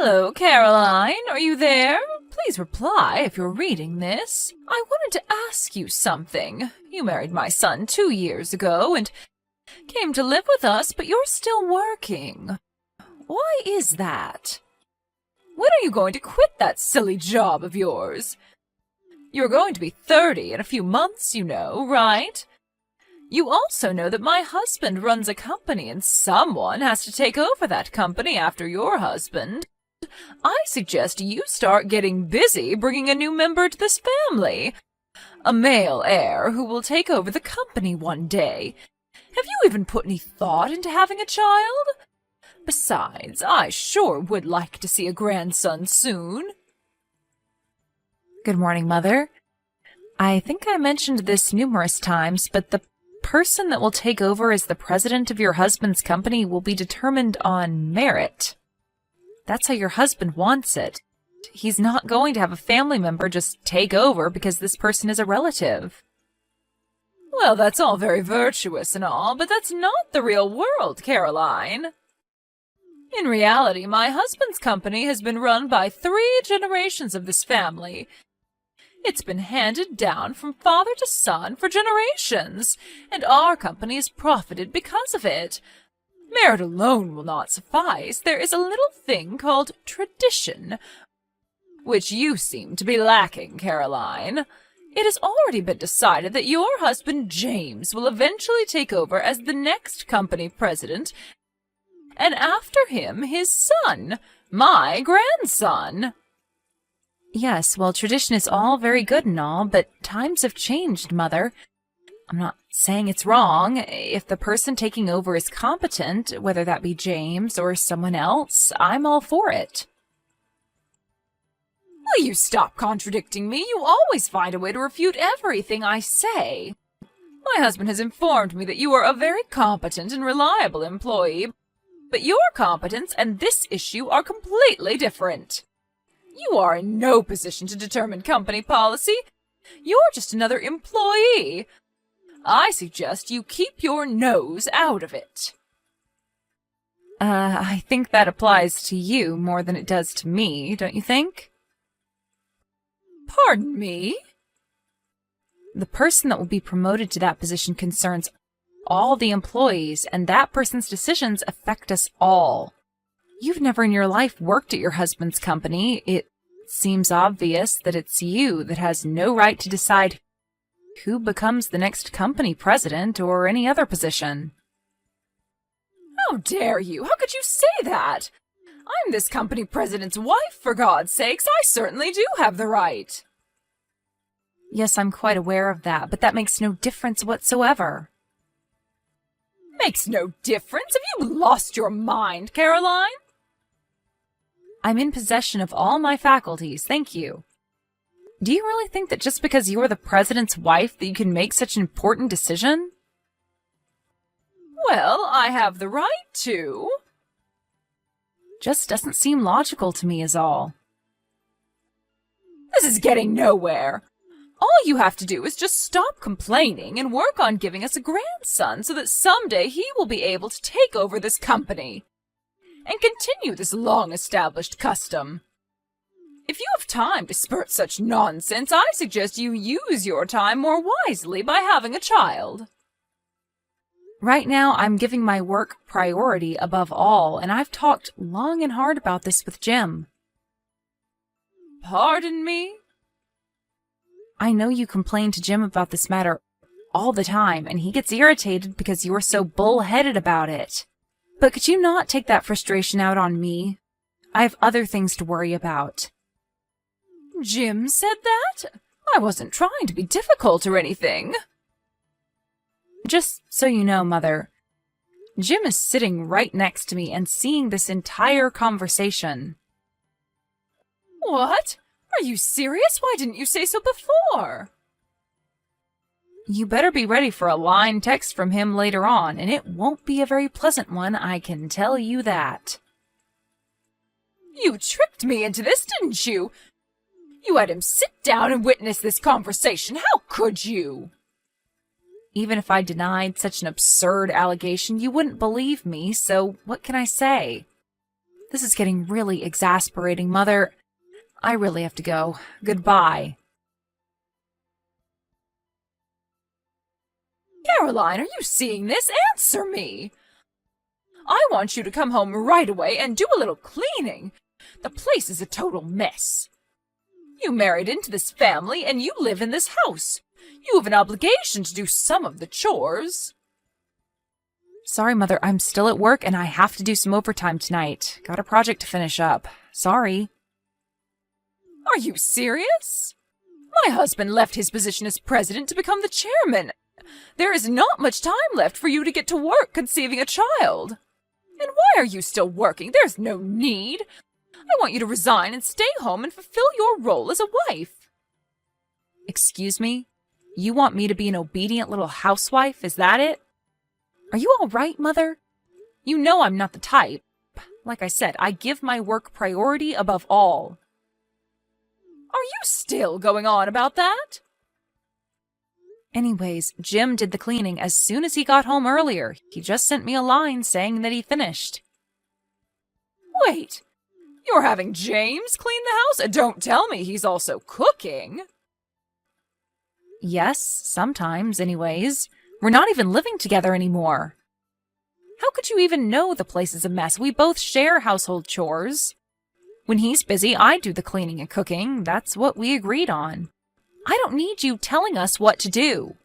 Hello, Caroline. Are you there? Please reply if you're reading this. I wanted to ask you something. You married my son 2 years ago and came to live with us, but you're still working. Why is that? When are you going to quit that silly job of yours? You're going to be 30 in a few months, you know, right? You also know that my husband runs a company and someone has to take over that company after your husband. I suggest you start getting busy bringing a new member to this family. A male heir who will take over the company one day. Have you even put any thought into having a child? Besides, I sure would like to see a grandson soon. Good morning, Mother. I think I mentioned this numerous times, but the person that will take over as the president of your husband's company will be determined on merit. That's how your husband wants it. He's not going to have a family member just take over because this person is a relative. Well, that's all very virtuous and all, but that's not the real world, Caroline. In reality, my husband's company has been run by 3 generations of this family. It's been handed down from father to son for generations, and our company has profited because of it. Merit alone will not suffice. There is a little thing called tradition, which you seem to be lacking, Caroline. It has already been decided that your husband James will eventually take over as the next company president, and after him his son, my grandson. Yes, well, tradition is all very good and all, but times have changed, Mother. I'm not saying it's wrong. If the person taking over is competent, whether that be James or someone else, I'm all for it. Will you stop contradicting me? You always find a way to refute everything I say. My husband has informed me that you are a very competent and reliable employee, but your competence and this issue are completely different. You are in no position to determine company policy. You're just another employee. I suggest you keep your nose out of it. I think that applies to you more than it does to me, don't you think? Pardon me? The person that will be promoted to that position concerns all the employees, and that person's decisions affect us all. You've never in your life worked at your husband's company. It seems obvious that it's you that has no right to decide who becomes the next company president or any other position. How dare you? How could you say that? I'm this company president's wife, for God's sakes. I certainly do have the right. Yes, I'm quite aware of that, but that makes no difference whatsoever. Makes no difference? Have you lost your mind, Caroline? I'm in possession of all my faculties, thank you. Do you really think that just because you're the president's wife that you can make such an important decision? Well, I have the right to. Just doesn't seem logical to me is all. This is getting nowhere. All you have to do is just stop complaining and work on giving us a grandson so that someday he will be able to take over this company and continue this long-established custom. If you have time to spurt such nonsense, I suggest you use your time more wisely by having a child. Right now, I'm giving my work priority above all, and I've talked long and hard about this with Jim. Pardon me? I know you complain to Jim about this matter all the time, and he gets irritated because you're so bull-headed about it. But could you not take that frustration out on me? I have other things to worry about. Jim said that? I wasn't trying to be difficult or anything. Just so you know, Mother, Jim is sitting right next to me and seeing this entire conversation. What? Are you serious? Why didn't you say so before? You better be ready for a line text from him later on, and it won't be a very pleasant one, I can tell you that. You tricked me into this, didn't you? You had him sit down and witness this conversation. How could you? Even if I denied such an absurd allegation, you wouldn't believe me, so what can I say? This is getting really exasperating, Mother. I really have to go. Goodbye. Caroline, are you seeing this? Answer me! I want you to come home right away and do a little cleaning. The place is a total mess. You married into this family and you live in this house. You have an obligation to do some of the chores. Sorry, Mother, I'm still at work and I have to do some overtime tonight. Got a project to finish up. Sorry. Are you serious? My husband left his position as president to become the chairman. There is not much time left for you to get to work conceiving a child. And why are you still working? There's no need. I want you to resign and stay home and fulfill your role as a wife. Excuse me? You want me to be an obedient little housewife? Is that it? Are you all right, Mother? You know I'm not the type. Like I said, I give my work priority above all. Are you still going on about that? Anyways, Jim did the cleaning as soon as he got home earlier. He just sent me a line saying that he finished. Wait, you're having James clean the house? And don't tell me he's also cooking. Yes, sometimes, anyways. We're not even living together anymore. How could you even know the place is a mess? We both share household chores. When he's busy, I do the cleaning and cooking. That's what we agreed on. I don't need you telling us what to do.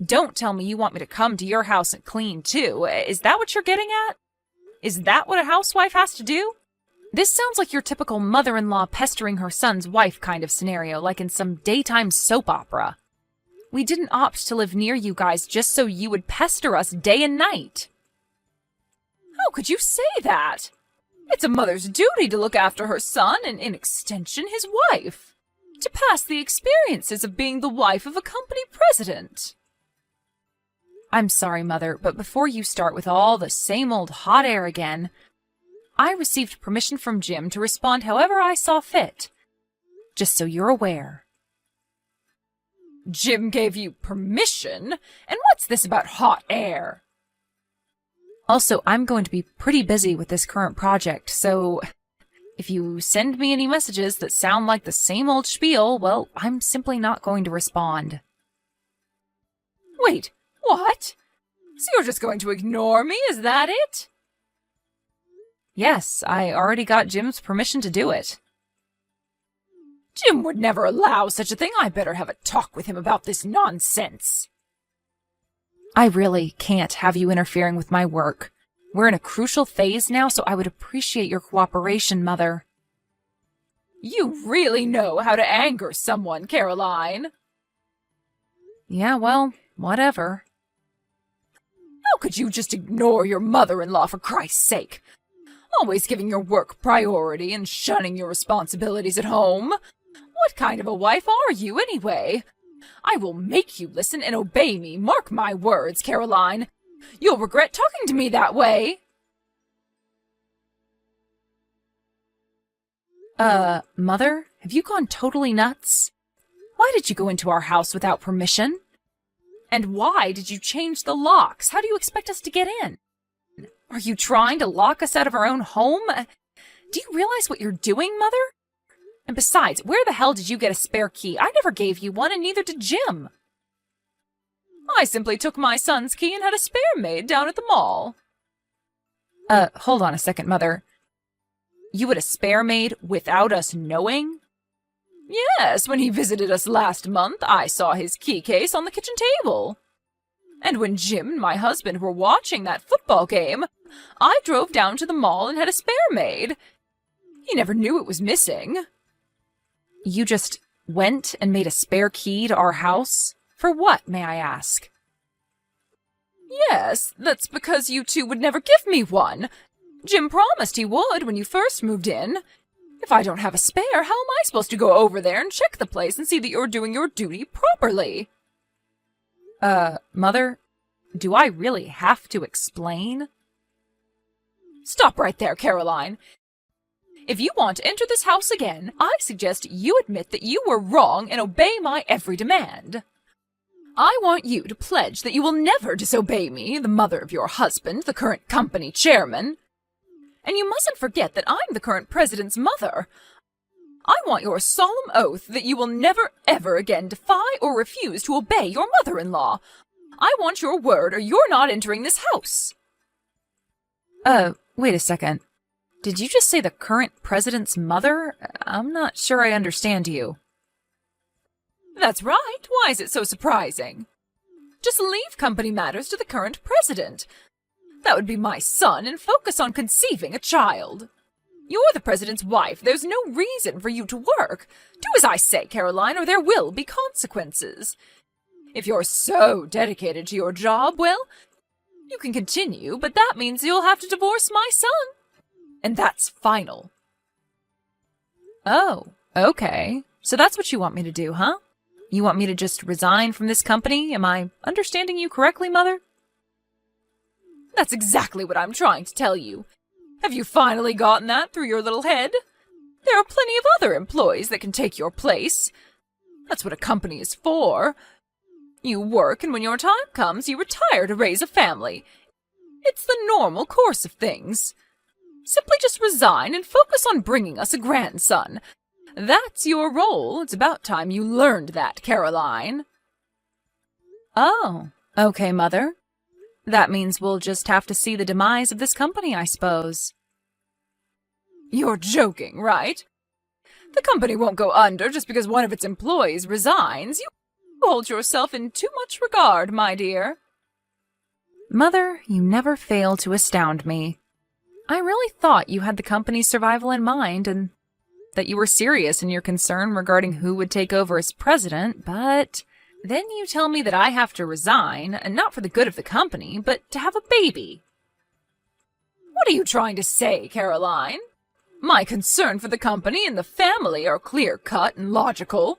Don't tell me you want me to come to your house and clean too. Is that what you're getting at? Is that what a housewife has to do? This sounds like your typical mother-in-law pestering her son's wife kind of scenario, like in some daytime soap opera. We didn't opt to live near you guys just so you would pester us day and night. How could you say that? It's a mother's duty to look after her son and, in extension, his wife. To pass the experiences of being the wife of a company president. I'm sorry, Mother, but before you start with all the same old hot air again, I received permission from Jim to respond however I saw fit. Just so you're aware. Jim gave you permission? And what's this about hot air? Also, I'm going to be pretty busy with this current project, so if you send me any messages that sound like the same old spiel, well, I'm simply not going to respond. Wait, what? So you're just going to ignore me, is that it? Yes, I already got Jim's permission to do it. Jim would never allow such a thing. I better have a talk with him about this nonsense. I really can't have you interfering with my work. We're in a crucial phase now, so I would appreciate your cooperation, Mother. You really know how to anger someone, Caroline. Yeah, well, whatever. How could you just ignore your mother-in-law, for Christ's sake? Always giving your work priority and shunning your responsibilities at home. What kind of a wife are you, anyway? I will make you listen and obey me. Mark my words, Caroline. You'll regret talking to me that way. Mother, have you gone totally nuts? Why did you go into our house without permission? And why did you change the locks? How do you expect us to get in? Are you trying to lock us out of our own home? Do you realize what you're doing, Mother? And besides, where the hell did you get a spare key? I never gave you one, and neither did Jim. I simply took my son's key and had a spare made down at the mall. Hold on a second, Mother. You had a spare made without us knowing? Yes, when he visited us last month, I saw his key case on the kitchen table. And when Jim and my husband were watching that football game, I drove down to the mall and had a spare made. He never knew it was missing. You just went and made a spare key to our house? For what, may I ask? Yes, that's because you two would never give me one. Jim promised he would when you first moved in. If I don't have a spare, how am I supposed to go over there and check the place and see that you're doing your duty properly? Mother, do I really have to explain? Stop right there, Caroline. If you want to enter this house again, I suggest you admit that you were wrong and obey my every demand. I want you to pledge that you will never disobey me, the mother of your husband, the current company chairman. And you mustn't forget that I'm the current president's mother. I want your solemn oath that you will never, ever again defy or refuse to obey your mother-in-law. I want your word or you're not entering this house. Wait a second. Did you just say the current president's mother? I'm not sure I understand you. That's right. Why is it so surprising? Just leave company matters to the current president. That would be my son, and focus on conceiving a child. You're the president's wife. There's no reason for you to work. Do as I say, Caroline, or there will be consequences. If you're so dedicated to your job, well, you can continue, but that means you'll have to divorce my son. And that's final. Oh, okay. So that's what you want me to do, huh? You want me to just resign from this company? Am I understanding you correctly, Mother? That's exactly what I'm trying to tell you. Have you finally gotten that through your little head? There are plenty of other employees that can take your place. That's what a company is for. You work, and when your time comes, you retire to raise a family. It's the normal course of things. Simply just resign and focus on bringing us a grandson. That's your role. It's about time you learned that, Caroline. Oh, okay, Mother. That means we'll just have to see the demise of this company, I suppose. You're joking, right? The company won't go under just because one of its employees resigns. You hold yourself in too much regard, my dear. Mother, you never fail to astound me. I really thought you had the company's survival in mind and that you were serious in your concern regarding who would take over as president, but then you tell me that I have to resign, and not for the good of the company, but to have a baby. What are you trying to say, Caroline? My concern for the company and the family are clear-cut and logical.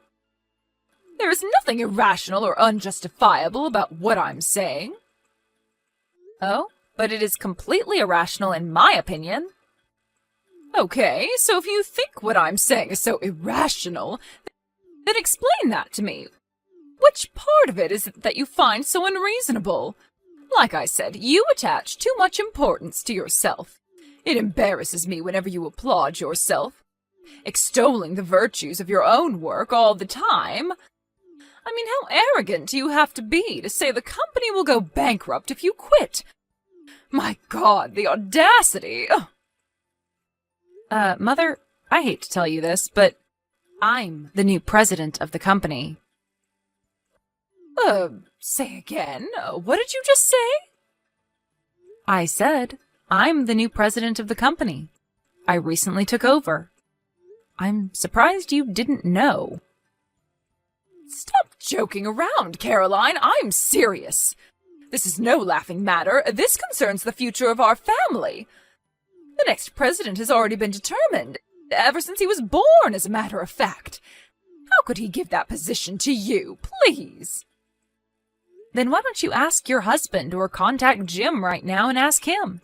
There is nothing irrational or unjustifiable about what I'm saying. Oh, but it is completely irrational in my opinion. Okay, so if you think what I'm saying is so irrational, then explain that to me. Which part of it is it that you find so unreasonable? Like I said, you attach too much importance to yourself. It embarrasses me whenever you applaud yourself, extolling the virtues of your own work all the time. I mean, how arrogant do you have to be to say the company will go bankrupt if you quit? My God, the audacity! Mother, I hate to tell you this, but I'm the new president of the company. Say again? What did you just say? I said, I'm the new president of the company. I recently took over. I'm surprised you didn't know. Stop joking around, Caroline. I'm serious. This is no laughing matter. This concerns the future of our family. The next president has already been determined, ever since he was born, as a matter of fact. How could he give that position to you, please? Then why don't you ask your husband or contact Jim right now and ask him?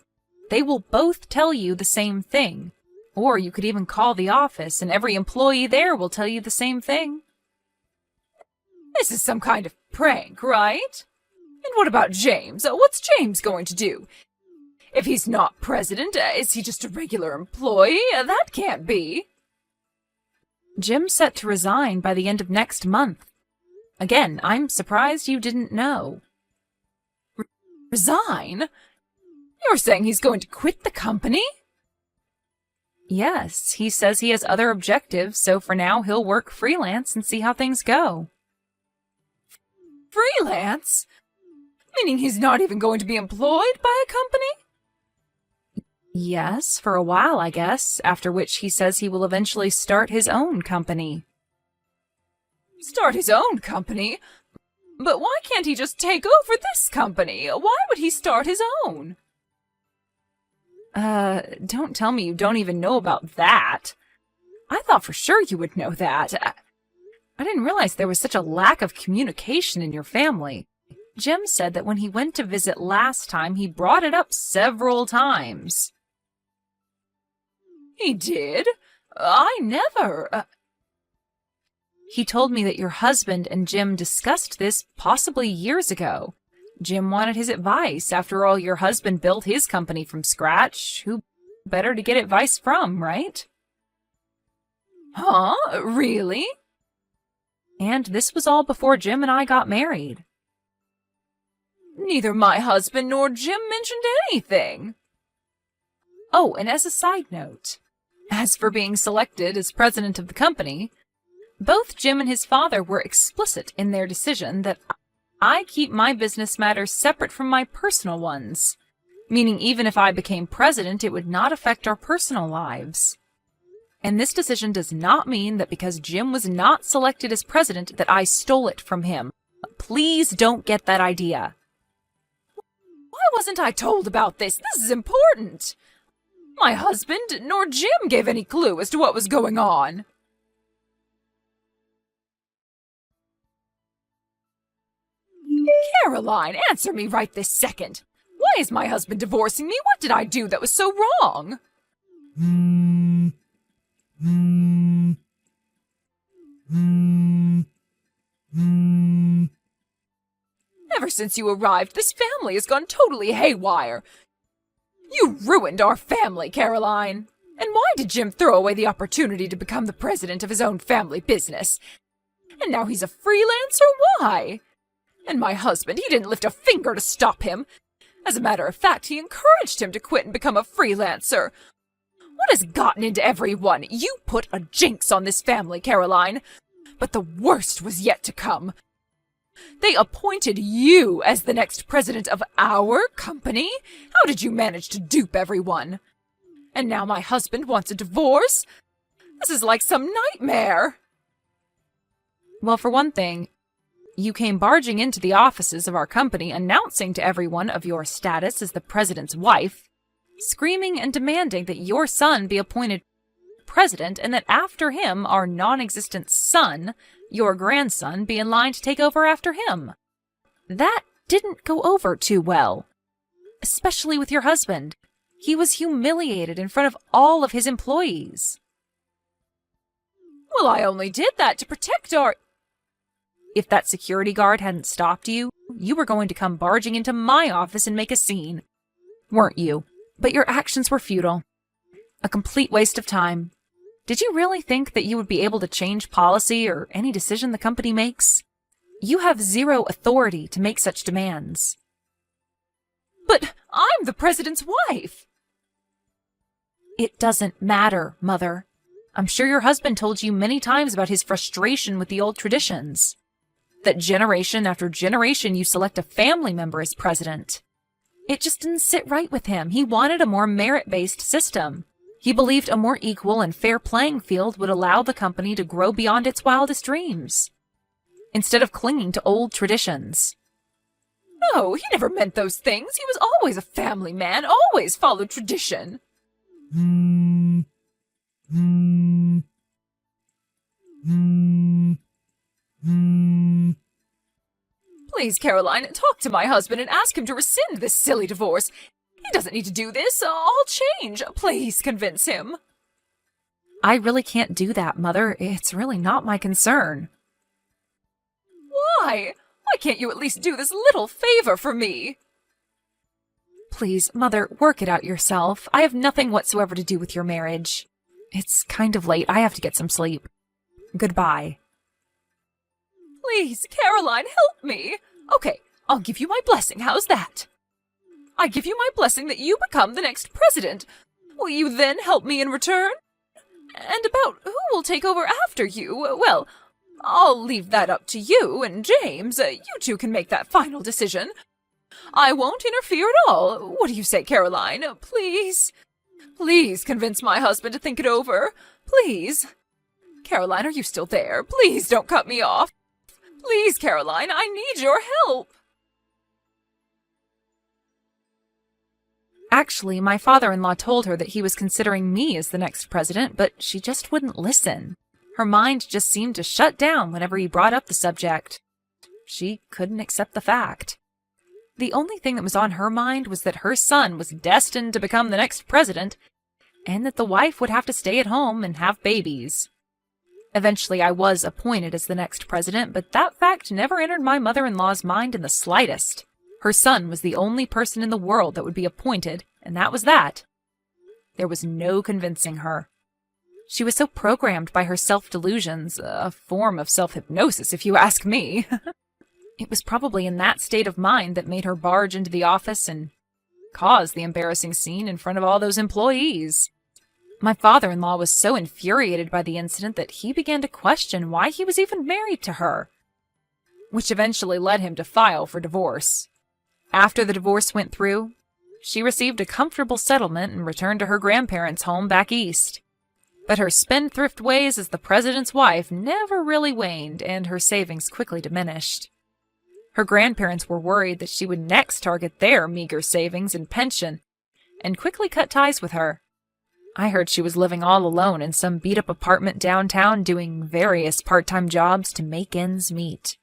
They will both tell you the same thing. Or you could even call the office and every employee there will tell you the same thing. This is some kind of prank, right? And what about James? What's James going to do? If he's not president, is he just a regular employee? That can't be. Jim's set to resign by the end of next month. Again, I'm surprised you didn't know. Resign? You're saying he's going to quit the company? Yes, he says he has other objectives, so for now he'll work freelance and see how things go. Freelance? Meaning he's not even going to be employed by a company? Yes, for a while, I guess, after which he says he will eventually start his own company. Start his own company? But why can't he just take over this company? Why would he start his own? Don't tell me you don't even know about that. I thought for sure you would know that. I didn't realize there was such a lack of communication in your family. Jim said that when he went to visit last time, he brought it up several times. He did? I never... He told me that your husband and Jim discussed this possibly years ago. Jim wanted his advice. After all, your husband built his company from scratch. Who better to get advice from, right? Huh? Really? And this was all before Jim and I got married. Neither my husband nor Jim mentioned anything. Oh, and as a side note, as for being selected as president of the company, both Jim and his father were explicit in their decision that I keep my business matters separate from my personal ones, meaning even if I became president, it would not affect our personal lives. And this decision does not mean that because Jim was not selected as president that I stole it from him. Please don't get that idea. Why wasn't I told about this? This is important. My husband nor Jim gave any clue as to what was going on. Caroline, answer me right this second. Why is my husband divorcing me? What did I do that was so wrong? Ever since you arrived, this family has gone totally haywire. You ruined our family, Caroline. And why did Jim throw away the opportunity to become the president of his own family business? And now he's a freelancer? Why? And my husband, he didn't lift a finger to stop him. As a matter of fact, he encouraged him to quit and become a freelancer. What has gotten into everyone? You put a jinx on this family, Caroline. But the worst was yet to come. They appointed you as the next president of our company? How did you manage to dupe everyone? And now my husband wants a divorce? This is like some nightmare. Well, for one thing, you came barging into the offices of our company announcing to everyone of your status as the president's wife, screaming and demanding that your son be appointed president and that after him, our non-existent son, your grandson, be in line to take over after him. That didn't go over too well, especially with your husband. He was humiliated in front of all of his employees. Well, I only did that to protect our... If that security guard hadn't stopped you, you were going to come barging into my office and make a scene. Weren't you? But your actions were futile. A complete waste of time. Did you really think that you would be able to change policy or any decision the company makes? You have zero authority to make such demands. But I'm the president's wife. It doesn't matter, Mother. I'm sure your husband told you many times about his frustration with the old traditions. That generation after generation you select a family member as president. It just didn't sit right with him. He wanted a more merit-based system. He believed a more equal and fair playing field would allow the company to grow beyond its wildest dreams, instead of clinging to old traditions. No, he never meant those things. He was always a family man, always followed tradition. Please, Caroline, talk to my husband and ask him to rescind this silly divorce. He doesn't need to do this. I'll change. Please convince him. I really can't do that, Mother. It's really not my concern. Why? Why can't you at least do this little favor for me? Please, Mother, work it out yourself. I have nothing whatsoever to do with your marriage. It's kind of late. I have to get some sleep. Goodbye. Please, Caroline, help me. Okay, I'll give you my blessing. How's that? I give you my blessing that you become the next president. Will you then help me in return? And about who will take over after you, well, I'll leave that up to you and James. You two can make that final decision. I won't interfere at all. What do you say, Caroline? Please? Please convince my husband to think it over. Please. Caroline, are you still there? Please don't cut me off. Please, Caroline, I need your help. Actually, my father-in-law told her that he was considering me as the next president, but she just wouldn't listen. Her mind just seemed to shut down whenever he brought up the subject. She couldn't accept the fact. The only thing that was on her mind was that her son was destined to become the next president, and that the wife would have to stay at home and have babies. Eventually, I was appointed as the next president, but that fact never entered my mother-in-law's mind in the slightest. Her son was the only person in the world that would be appointed, and that was that. There was no convincing her. She was so programmed by her self-delusions, a form of self-hypnosis if you ask me. It was probably in that state of mind that made her barge into the office and cause the embarrassing scene in front of all those employees. My father-in-law was so infuriated by the incident that he began to question why he was even married to her, which eventually led him to file for divorce. After the divorce went through, she received a comfortable settlement and returned to her grandparents' home back east. But her spendthrift ways as the president's wife never really waned, and her savings quickly diminished. Her grandparents were worried that she would next target their meager savings and pension, and quickly cut ties with her. I heard she was living all alone in some beat-up apartment downtown doing various part-time jobs to make ends meet.